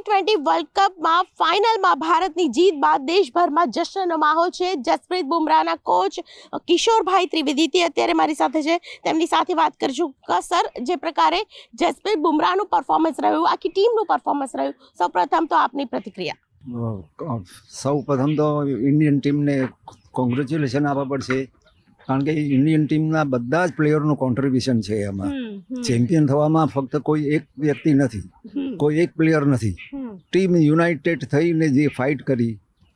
T20 world કપમાં ફાઇનલમાં ભારતની જીત બાદ દેશભરમાં જશ્નનો માહોલ છે. જસપ્રીત બુમરાહના કોચ કિશોરભાઈ ત્રિવેદી અત્યારે મારી સાથે છે. તેમની સાથે વાત કરીશું કે સર, જે પ્રકારે જસપ્રીત બુમરાહનું પરફોર્મન્સ રહ્યું, આખી ટીમનું પરફોર્મન્સ રહ્યું, સૌપ્રથમ તો આપની પ્રતિક્રિયા. સૌ પ્રથમ તો ઇન્ડિયન ટીમને કોંગ્રેચ્યુલેશન આપવા પડશે, કારણ કે ઇન્ડિયન ટીમના બધા જ પ્લેયરનું કોન્ટ્રીબ્યુશન છે એમાં. ચેમ્પિયન થવામાં ફક્ત કોઈ એક વ્યક્તિ નથી, કોઈ એક પ્લેયર નથી. ટીમ યુનાઇટેડ થઈને જે ફાઇટ કરી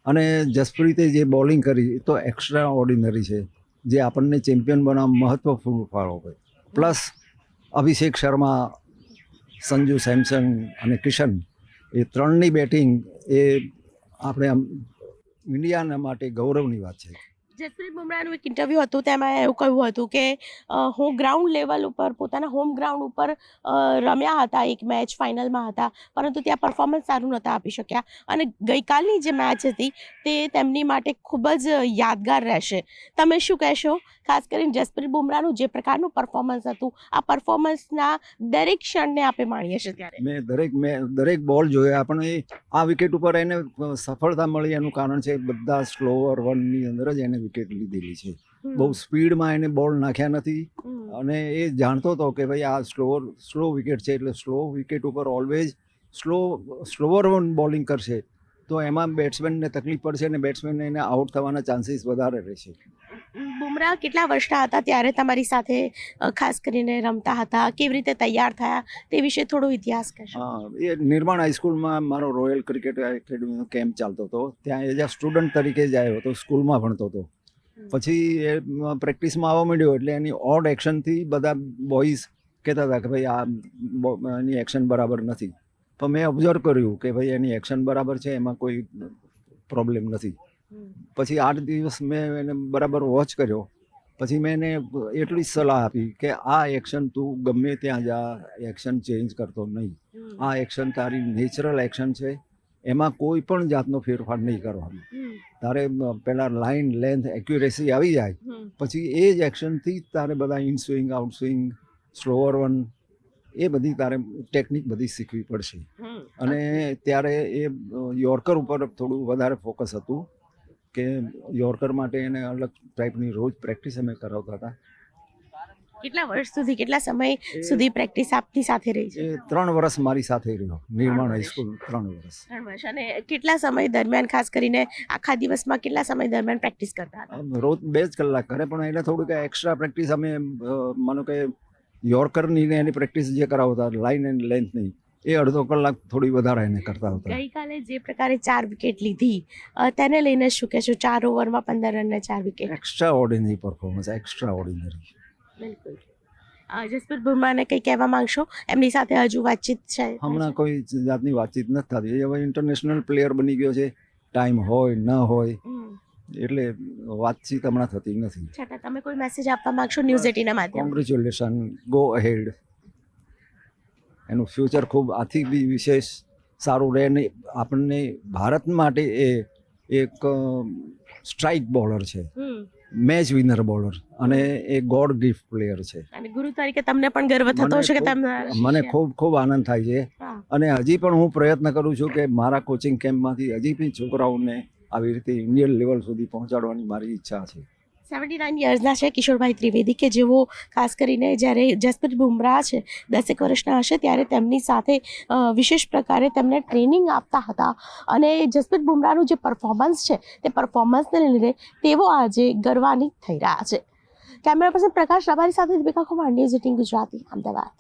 અને જસપ્રીતે જે બોલિંગ કરી એ તો એક્સ્ટ્રા ઓર્ડિનરી છે, જે આપણને ચેમ્પિયન બનાવવા મહત્વપૂર્ણ ફાળો હોય. પ્લસ અભિષેક શર્મા, સંજુ સેમસન અને કિશન, એ ત્રણની બેટિંગ એ આપણે ઇન્ડિયાના માટે ગૌરવની વાત છે. જસપ્રીત બુમરાહનું એક ઇન્ટરવ્યૂ હતું, તેમાં એવું કહ્યું હતું કે હું ગ્રાઉન્ડ લેવલ ઉપર, પોતાના હોમ ગ્રાઉન્ડ ઉપર રમ્યા હતા, એક મેચ ફાઇનલમાં હતા, પરંતુ ત્યાં પરફોર્મન્સ સારું નહોતા આપી શક્યા. અને ગઈકાલની જે મેચ હતી તે તેમની માટે ખૂબ જ યાદગાર રહેશે. તમે શું કહેશો, ખાસ કરીને જસપ્રીત બુમરાહનું જે પ્રકારનું પરફોર્મન્સ હતું, આ પરફોર્મન્સના દરેક ક્ષણને આપણે માણીએ છીએ ત્યારે? મેં દરેક બોલ જોયા, પણ એ આ વિકેટ ઉપર એને સફળતા મળી એનું કારણ છે બધા સ્લોઅર વનની અંદર જ એને વિકેટ લીધેલી છે. બહુ સ્પીડમાં એને બોલ નાખ્યા નથી, અને એ જાણતો હતો કે ભાઈ આ સ્લો વિકેટ છે, એટલે સ્લો વિકેટ ઉપર ઓલવેઝ સ્લોઅર વન બોલિંગ કરશે તો એમાં બેટ્સમેનને તકલીફ પડશે અને બેટ્સમેનને એને આઉટ થવાના ચાન્સીસ વધારે રહેશે. બુમરાહ કેટલા વર્ષના હતા ત્યારે તમારી સાથે ખાસ કરીને રમતા હતા? કેવી રીતે તૈયાર થયા તે વિશે થોડો ઇતિહાસ કહેશો? એ નિર્માણ હાઈસ્કૂલમાં મારો રોયલ ક્રિકેટ એકેડમીનો કેમ્પ ચાલતો હતો, ત્યાં એઝ અ સ્ટુડન્ટ તરીકે જ આવ્યો હતો, સ્કૂલમાં ભણતો હતો. પછી એ પ્રેક્ટિસમાં આવવા માંડ્યો એટલે એની ઓડ એક્શનથી બધા બોયઝ કહેતા હતા કે ભાઈ આ એની એક્શન બરાબર નથી. પણ મેં ઓબ્ઝર્વ કર્યું કે ભાઈ એની એક્શન બરાબર છે, એમાં કોઈ પ્રોબ્લેમ નથી. પછી 8 દિવસ મેં એને બરાબર વોચ કર્યો. પછી મેં એને એટલી જ સલાહ આપી કે આ એક્શન તું ગમે ત્યાં જા, એક્શન ચેન્જ કરતો નહીં. આ એક્શન તારી નેચરલ એક્શન છે, એમાં કોઈ પણ જાતનો ફેરફાર નહીં કરવાનો. તારે પહેલાં લાઇન, લેન્થ, એક્યુરેસી આવી જાય, પછી એ જ એક્શનથી તારે બધા in swing, out swing, slower one, એ બધી તારે ટેકનિક બધી શીખવી પડશે. અને ત્યારે એ યોર્કર ઉપર થોડું વધારે ફોકસ હતું કે યોર્કર માટે એને અલગ ટાઈપની રોજ પ્રેક્ટિસ અમે કરાવતા હતા. કેટલા વર્ષ સુધી, કેટલા સમય સુધી પ્રેક્ટિસ આપની સાથે રહી છે? એ 3 વર્ષ મારી સાથે રહ્યો, નિર્માણ હાઈસ્કૂલ 3 વર્ષ. અને કેટલા સમય દરમિયાન, ખાસ કરીને આખા દિવસમાં કેટલા સમય દરમિયાન પ્રેક્ટિસ કરતા હતા? રોજ 2 જ કલાક કરે, પણ એને થોડુંક એક્સ્ટ્રા પ્રેક્ટિસ અમે માનો કે યોર્કરની ને એની પ્રેક્ટિસ જે કરાવતા લાઇન એન્ડ લેન્થની, એ અડધો કલાક થોડી વધારે એને કરતા હતા. ગઈકાલે જે પ્રકારે 4 વિકેટ લીધી તેને લઈને શું કહેશો? 4 ઓવરમાં 15 રનને 4 wicket, extra ordinary performance, extra ordinary. બિલકુલ. જસપ્રીત બુમરાહને કંઈ કહેવા માંગશો? એમની સાથે હજુ વાતચીત છે? હમણાં કોઈ જાતની વાતચીત નથી થતી. હવે ઇન્ટરનેશનલ પ્લેયર બની ગયો છે, ટાઈમ હોય ન હોય એટલે વાતચીત હમણાં થતી નથી. છતાં તમે કોઈ મેસેજ આપવા માંગશો ન્યૂઝ 18 ના માધ્યમથી? Congratulation, go ahead. એનું ફ્યુચર ખૂબ આથી બી વિશેષ સારું રહે. ને આપણને ભારત માટે એ એક સ્ટ્રાઇક બોલર છે, મેચ વિનર બોલર, અને એ ગોડ ગિફ્ટ પ્લેયર છે. અને ગુરુ તરીકે તમને પણ ગર્વ થતો હશે કે તમને? મને ખૂબ આનંદ થાય છે. અને હજી પણ હું પ્રયત્ન કરું છું કે મારા કોચિંગ કેમ્પમાંથી હજી પણ છોકરાઓને આવી રીતે ઇન્ડિયન લેવલ સુધી પહોંચાડવાની મારી ઈચ્છા છે. 79 યર્સના છે કિશોરભાઈ ત્રિવેદી, કે જેઓ ખાસ કરીને જ્યારે જસપ્રીત બુમરાહ છે 10 વર્ષના હશે ત્યારે તેમની સાથે વિશેષ પ્રકારે તેમને ટ્રેનિંગ આપતા હતા. અને જસપ્રીત બુમરાહનું જે પરફોર્મન્સ છે તે પરફોર્મન્સને લીધે તેઓ આજે ગર્વાન્વિત થઈ રહ્યા છે. કેમેરા પર્સન પ્રકાશ રબારી સાથે દીપિકા કુમાર, ન્યૂઝ 18 ગુજરાતી, અમદાવાદ.